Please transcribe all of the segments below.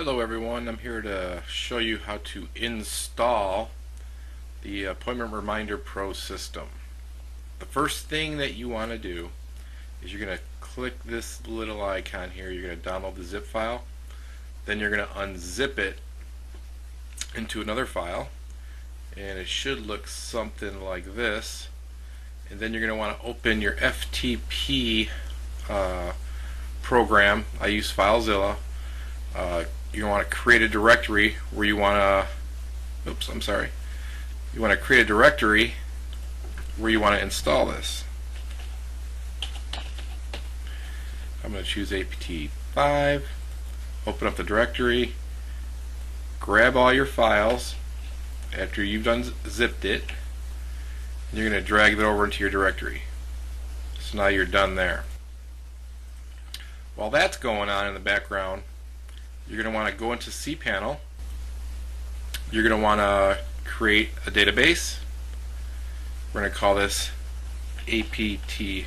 Hello everyone, I'm here to show you how to install the Appointment Reminder Pro system. The first thing that you want to do is you're going to click this little icon here. You're going to download the zip file, then you're going to unzip it into another file, and it should look something like this. And then you're going to want to open your FTP program. I use FileZilla. You want to create a directory where you want to, you want to create a directory where you want to install this. I'm going to choose APT5, open up the directory, grab all your files after you've zipped it, and you're going to drag it over into your directory. So now you're done there. While that's going on in the background, you're going to want to go into cPanel. You're going to want to create a database. We're going to call this APT5.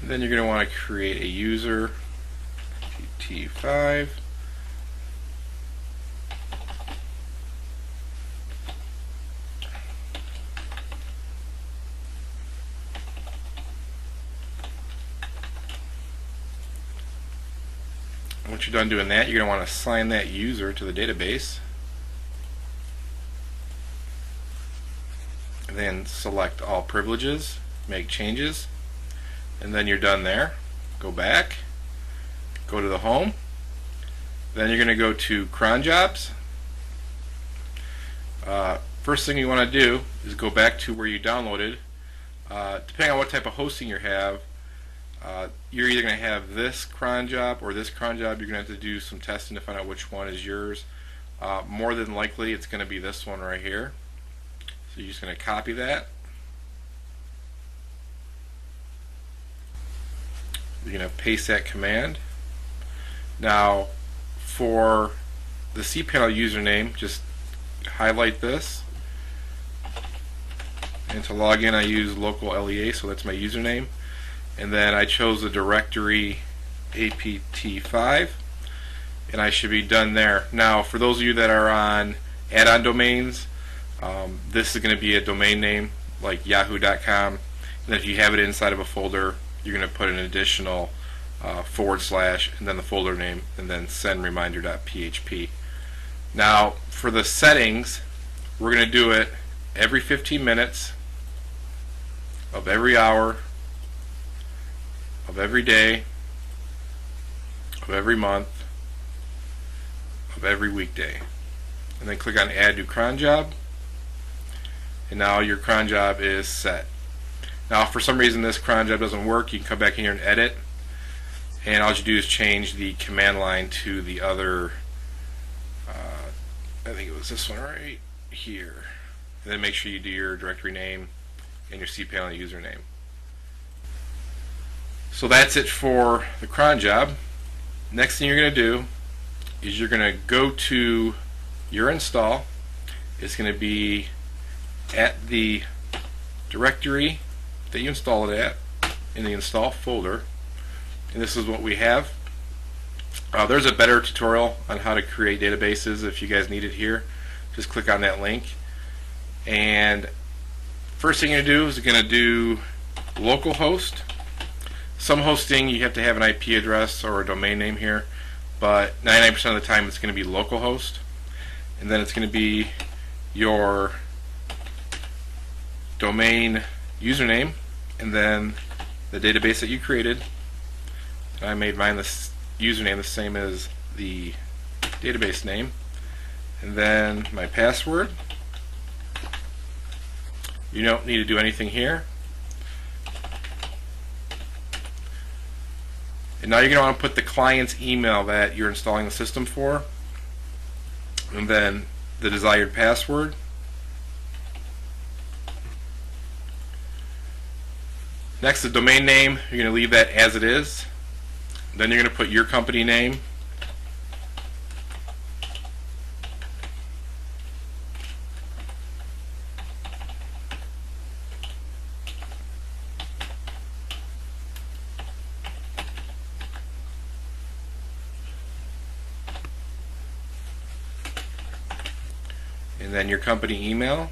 And then you're going to want to create a user, APT5. Once you're done doing that, you're going to want to assign that user to the database. And then select all privileges, make changes, and then you're done there. Go back, go to the home, then you're going to go to cron jobs. First thing you want to do is go back to where you downloaded. Depending on what type of hosting you have, you're either going to have this cron job or this cron job. You're going to have to do some testing to find out which one is yours. More than likely it's going to be this one right here. So you're just going to copy that. You're going to paste that command. Now for the cPanel username, just highlight this. And to log in I use local LEA, so that's my username. And then I chose the directory APT5, and I should be done there. Now for those of you that are on add-on domains, this is going to be a domain name like yahoo.com, and then if you have it inside of a folder, you're going to put an additional / and then the folder name, and then sendreminder.php. Now for the settings, we're going to do it every 15 minutes of every hour of every day, of every month, of every weekday. And then click on Add to Cron Job, and now your cron job is set. Now if for some reason this cron job doesn't work, you can come back in here and edit, and all you do is change the command line to the other, I think it was this one right here, and then make sure you do your directory name and your cPanel username. So that's it for the cron job. Next thing you're going to do is you're going to go to your install. It's going to be at the directory that you install it at in the install folder, and this is what we have. There's a better tutorial on how to create databases if you guys need it here. Just click on that link, and first thing you're going to do is you're going to do localhost. Some hosting you have to have an IP address or a domain name here, but 99% of the time it's going to be localhost, and then it's going to be your domain username and then the database that you created. I made mine this username the same as the database name, and then my password. You don't need to do anything here. And now you're going to want to put the client's email that you're installing the system for, and then the desired password. Next, the domain name, you're going to leave that as it is. Then you're going to put your company name. and then your company email.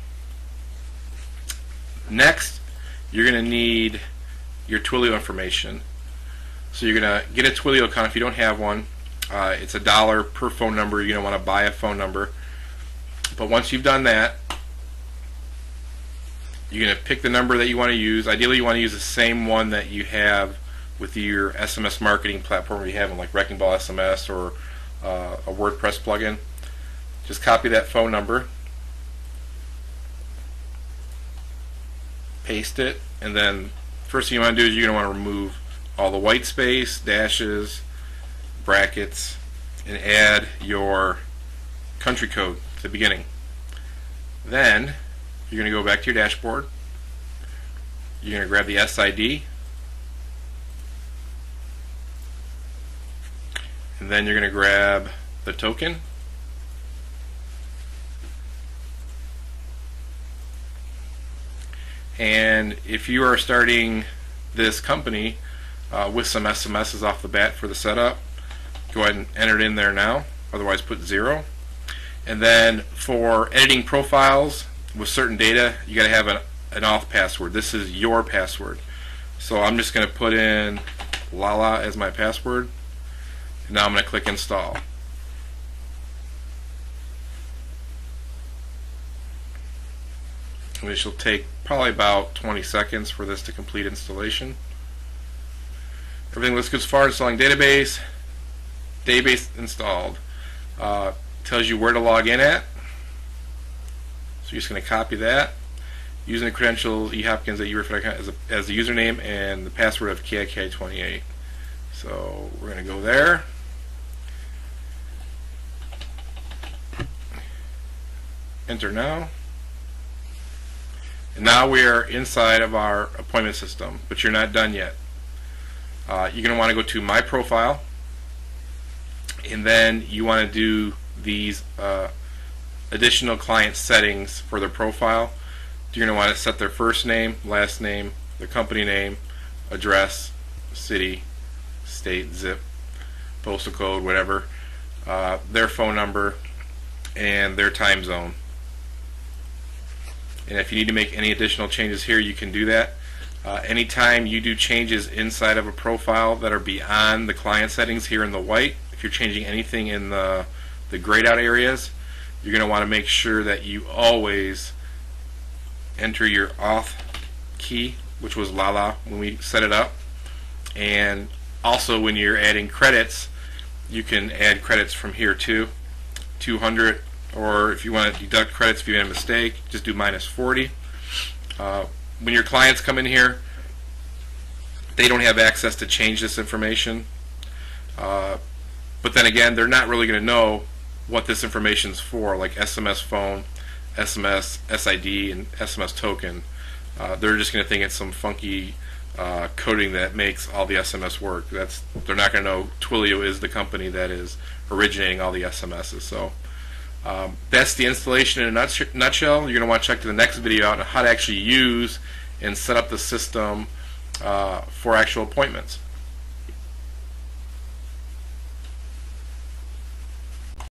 Next, you're going to need your Twilio information. So you're going to get a Twilio account if you don't have one. It's $1 per phone number. You're going to want to buy a phone number. But once you've done that, you're going to pick the number that you want to use. Ideally, you want to use the same one that you have with your SMS marketing platform you have, like Wrecking Ball SMS or a WordPress plugin. Just copy that phone number, paste it, and then first thing you want to do is you're going to want to remove all the white space, dashes, brackets, and add your country code to the beginning. Then you're going to go back to your dashboard. You're going to grab the SID, and then you're going to grab the token, and if you are starting this company with some SMSs off the bat for the setup, go ahead and enter it in there now, otherwise put 0. And then for editing profiles with certain data, you got to have an auth password. This is your password. So I'm just going to put in Lala as my password. And now I'm going to click install. And this will take probably about 20 seconds for this to complete installation. Everything looks good as far as installing database. Database installed. Tells you where to log in at. So you're just going to copy that. Using the credentials eHopkins that you refer to as the username and the password of KIK28. So we're going to go there. Enter now. And now we are inside of our appointment system, but you're not done yet. You're going to want to go to My Profile, and then you want to do these additional client settings for their profile. You're going to want to set their first name, last name, their company name, address, city, state, zip, postal code, whatever, their phone number, and their time zone. And if you need to make any additional changes here, you can do that. Anytime you do changes inside of a profile that are beyond the client settings here in the white, if you're changing anything in the grayed out areas, you're going to want to make sure that you always enter your auth key, which was Lala when we set it up. And also when you're adding credits, you can add credits from here too, 200, or if you want to deduct credits if you made a mistake, just do -40. When your clients come in here, they don't have access to change this information, but then again, they're not really going to know what this information is for, like SMS phone, SMS, SID, and SMS token. They're just going to think it's some funky coding that makes all the SMS work. They're not going to know Twilio is the company that is originating all the SMSs. So that's the installation in a nutshell. You're going to want to check the next video out on how to actually use and set up the system for actual appointments.